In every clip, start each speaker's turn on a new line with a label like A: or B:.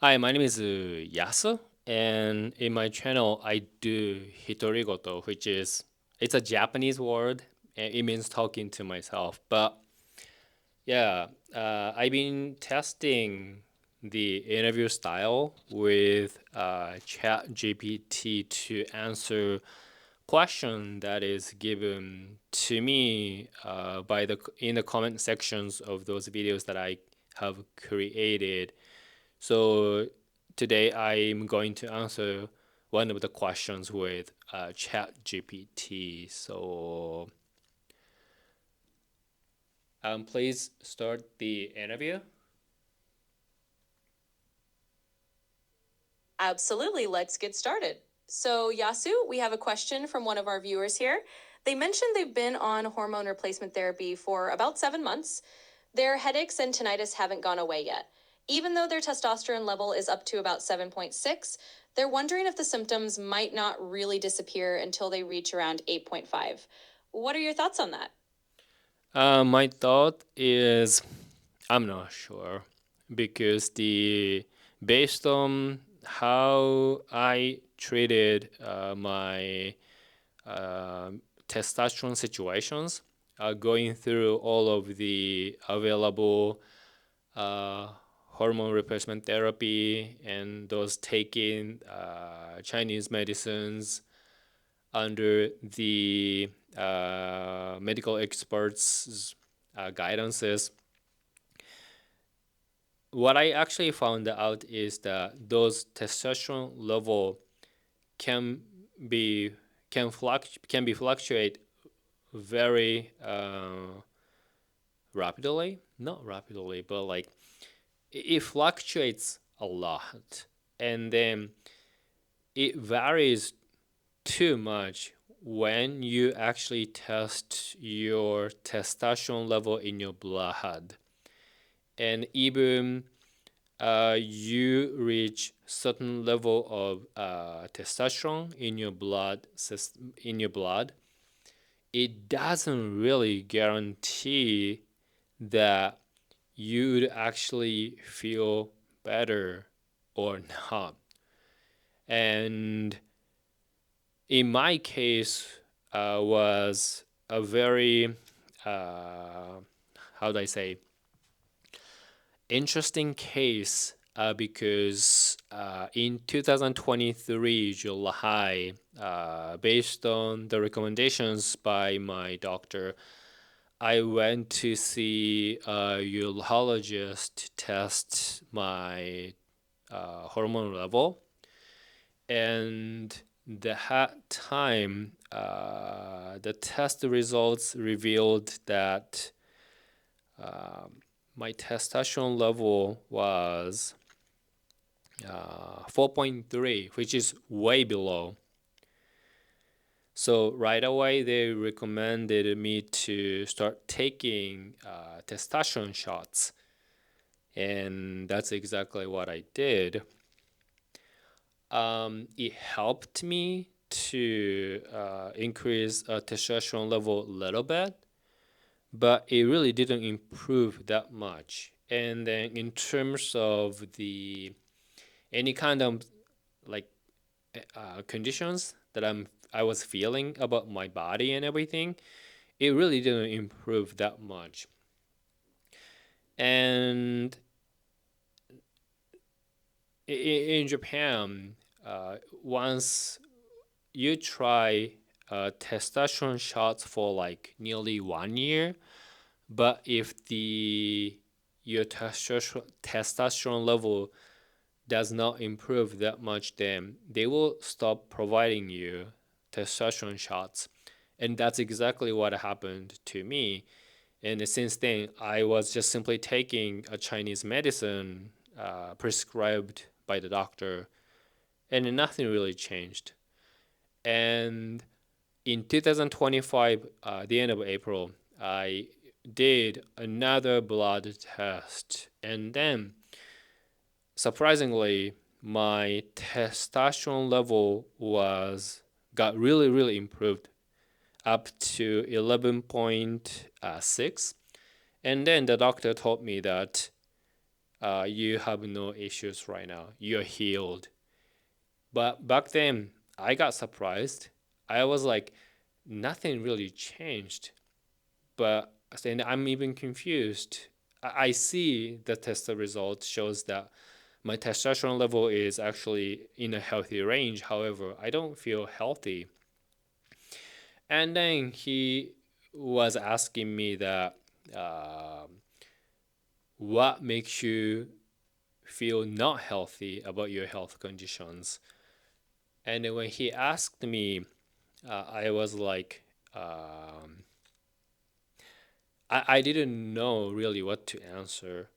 A: Hi, my name is Yasu, and in my channel I do Hitorigoto, which is it's a Japanese word and it means talking to myself. But yeah, I've been testing the interview style with ChatGPT to answer question that is given to me by the in the comment sections of those videos that I have created. So today I'm going to answer one of the questions with ChatGPT. So please start the interview.
B: Absolutely. Let's get started. So, Yasu, we have a question from one of our viewers here. They mentioned they've been on hormone replacement therapy for about 7 months. Their headaches and tinnitus haven't gone away yet. Even though their testosterone level is up to about 7.6, they're wondering if the symptoms might not really disappear until they reach around 8.5. What are your thoughts on that?
A: My thought is I'm not sure because the based on how I treated my uh, testosterone situations, going through all of the available uh, hormone replacement therapy and those taking Chinese medicines under the medical experts' guidances. What I actually found out is that those testosterone level can be can be fluctuate very rapidly. Not rapidly, but like it fluctuates a lot, and then it varies too much when you actually test your testosterone level in your blood, and even you reach certain level of testosterone in your blood, it doesn't really guarantee that you'd actually feel better or not. And in my case, was a very how do I say interesting case because in 2023 July, based on the recommendations by my doctor, I went to see a urologist to test my hormone level, and that time the test results revealed that my testosterone level was 4.3, which is way below. So right away, they recommended me to start taking testosterone shots, and that's exactly what I did. It helped me to increase testosterone level a little bit, but it really didn't improve that much. And then in terms of the any kind of like conditions that I was feeling about my body and everything, it really didn't improve that much. And in Japan, once you try testosterone shots for like nearly 1 year, but if the your testosterone level does not improve that much, then they will stop providing you testosterone shots. And that's exactly what happened to me. And since then, I was just simply taking a Chinese medicine prescribed by the doctor, and nothing really changed. And in 2025, the end of April, I did another blood test, and then surprisingly, my testosterone level was got really improved up to 11.6. And then the doctor told me that you have no issues right now. You're healed. But back then, I got surprised. I was like, nothing really changed. But then I'm even confused. I see the test result shows that my testosterone level is actually in a healthy range. However, I don't feel healthy. And then he was asking me that uh, what makes you feel not healthy about your health conditions. And then when he asked me, I was like, I didn't know really what to answer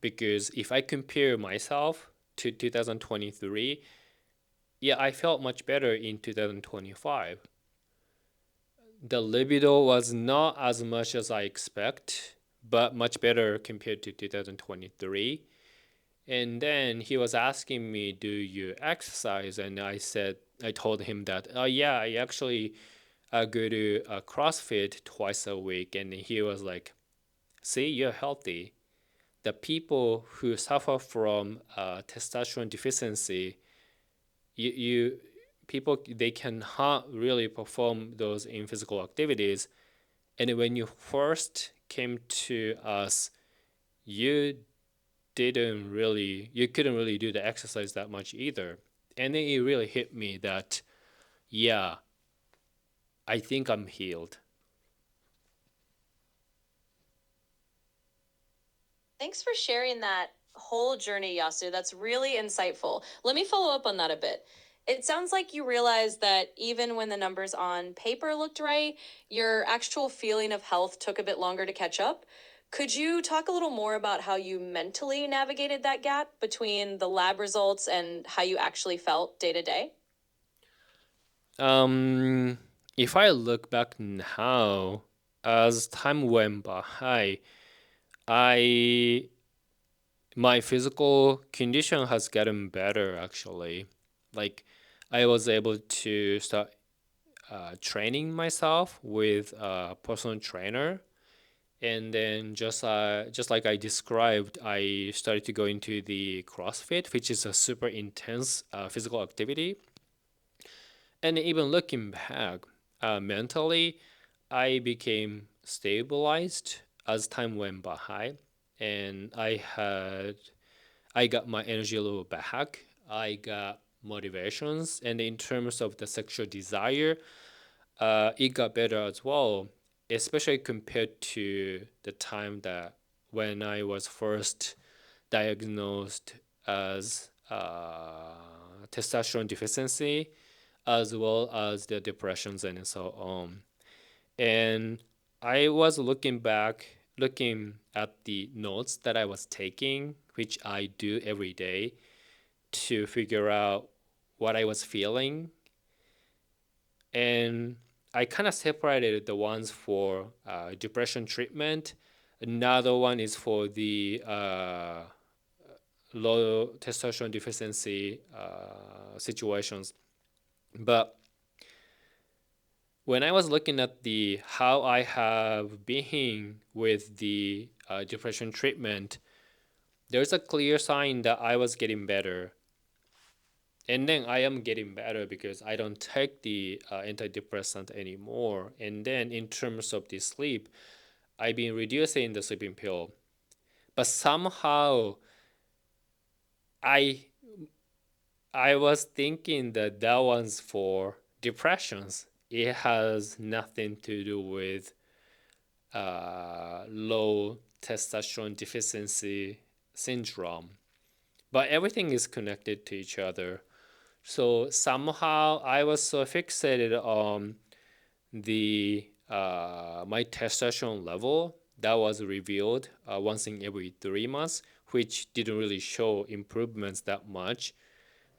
A: because if I compare myself to 2023, yeah, I felt much better in 2025. The libido was not as much as I expect, but much better compared to 2023. And then he was asking me, "Do you exercise?" And I told him that, "Oh yeah, I actually go to CrossFit twice a week." And he was like, "See, you're healthy. The people who suffer from testosterone deficiency, you people they cannot really perform those in physical activities. And when you first came to us, you you couldn't really do the exercise that much either." And then it really hit me that yeah, I think I'm healed.
B: Thanks for sharing that whole journey, Yasu. That's really insightful. Let me follow up on that a bit. It sounds like you realized that even when the numbers on paper looked right, your actual feeling of health took a bit longer to catch up. Could you talk a little more about how you mentally navigated that gap between the lab results and how you actually felt day to day?
A: um if I look back now, as time went by, I my physical condition has gotten better actually. Like I was able to start training myself with a personal trainer, and then just like I described, I started to go into the CrossFit, which is a super intense physical activity. And even looking back, mentally, I became stabilized as time went by, and I got my energy level back. I got motivations, and in terms of the sexual desire, it got better as well, especially compared to the time that when I was first diagnosed as testosterone deficiency, as well as the depressions and so on. And I was looking at the notes that I was taking, which I do every day, to figure out what I was feeling. And I kind of separated the ones for depression treatment. Another one is for the low testosterone deficiency situations. But when I was looking at the how I have been with the depression treatment, there's a clear sign that I was getting better. And then I am getting better because I don't take the antidepressant anymore. And then in terms of the sleep, I've been reducing the sleeping pill. But somehow I I was thinking that that one's for depressions. It has nothing to do with low testosterone deficiency syndrome. But everything is connected to each other. So somehow I was so fixated on the my testosterone level that was revealed once in every 3 months, which didn't really show improvements that much.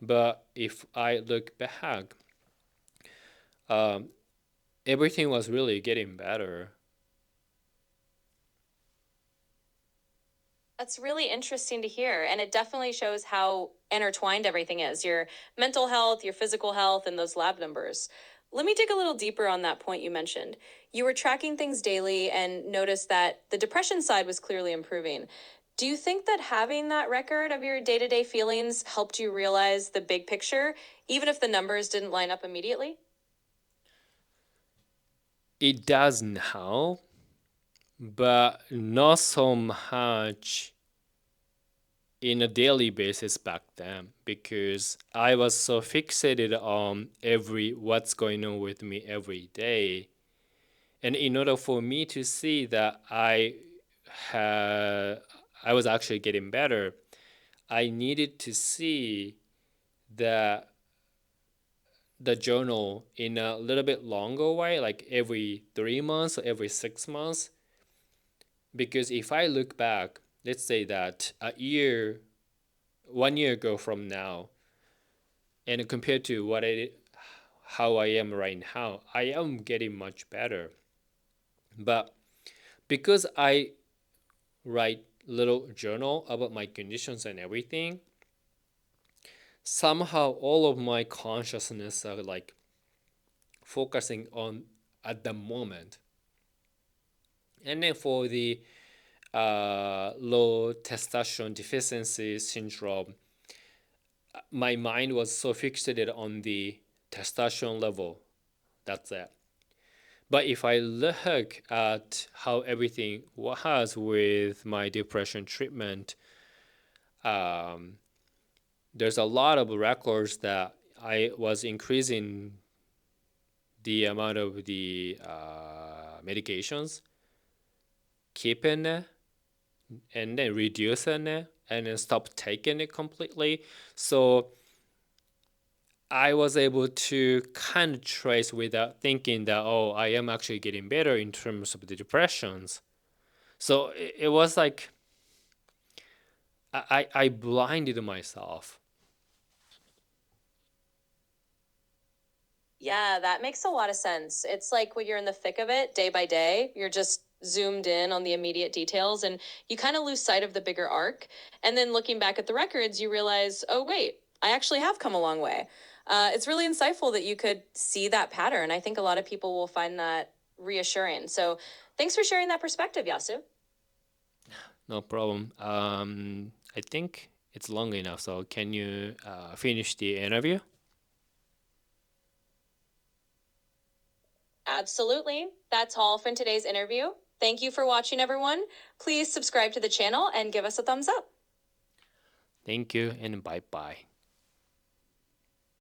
A: But if I look back, um, everything was really getting better.
B: That's really interesting to hear. And it definitely shows how intertwined everything is your mental health, your physical health, and those lab numbers. Let me dig a little deeper on that point you mentioned. You were tracking things daily and noticed that the depression side was clearly improving. Do you think that having that record of your day to day feelings helped you realize the big picture, even if the numbers didn't line up immediately?
A: It does now, but not so much in a daily basis back then because I was so fixated on every what's going on with me every day. And in order for me to see that had I was actually getting better, I needed to see the the journal in a little bit longer way, like every 3 months or every 6 months. Because if I look back, let's say that 1 year ago from now, and compared to how I am right now, I am getting much better. But because I write little journal about my conditions and everything, somehow all of my consciousness are like focusing on at the moment. And then for the low testosterone deficiency syndrome, my mind was so fixated on the testosterone level. That's it. But if I look at how everything was with my depression treatment, um, there's a lot of records that I was increasing the amount of the medications, keeping it, and then reducing it, and then stop taking it completely. So I was able to kind of trace without thinking that, oh, I am actually getting better in terms of the depressions. So it was like I blinded myself.
B: Yeah, that makes a lot of sense. It's like when you're in the thick of it day by day, you're just zoomed in on the immediate details and you kind of lose sight of the bigger arc. And then looking back at the records, you realize, oh, wait, I actually have come a long way. It's really insightful that you could see that pattern. I think a lot of people will find that reassuring. So thanks for sharing that perspective, Yasu.
A: No problem. I think it's long enough. So can you finish the interview?
B: Absolutely. That's all from today's interview. Thank you for watching, everyone. Please subscribe to the channel and give us a thumbs up.
A: Thank you and bye bye.